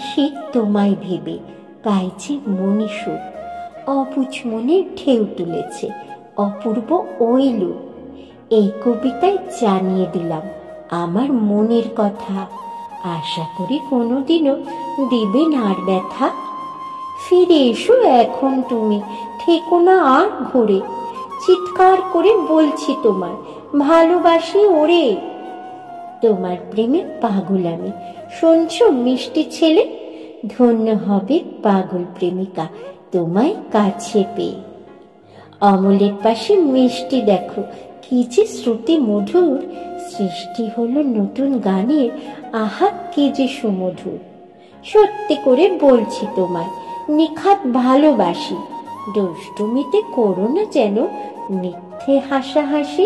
শীত তোমায় ভেবে গাইছে মনে সুর, অবুঝ মনে ঢেউ তুলেছে অপূর্ব ওই লুক। এই কবিতায় জানিয়ে দিলাম আমার মনের কথা, আশা করি কোনোদিনও দেবে না আর ব্যথা। ফিরে এসো এখন তুমি, থেকো না আর ঘুরে, চিৎকার করে বলছি তোমায় ভালোবাসি ওরে। তোমার প্রেমে পাগল আমি, শুনছো মিষ্টি ছেলে, ধন্য হবে পাগল প্রেমিকা তোমায় কাছে পেয়ে। অমলের পাশে মিষ্টি দেখো কি যে শ্রুতি মধুর, সৃষ্টি হলো নতুন গানের, আহা কি যে সুমধুর। সত্যি করে বলছি তোমায় নিখাত ভালোবাসি, দুষ্টুমিতে করো না যেন মিথ্যে হাসাহাসি।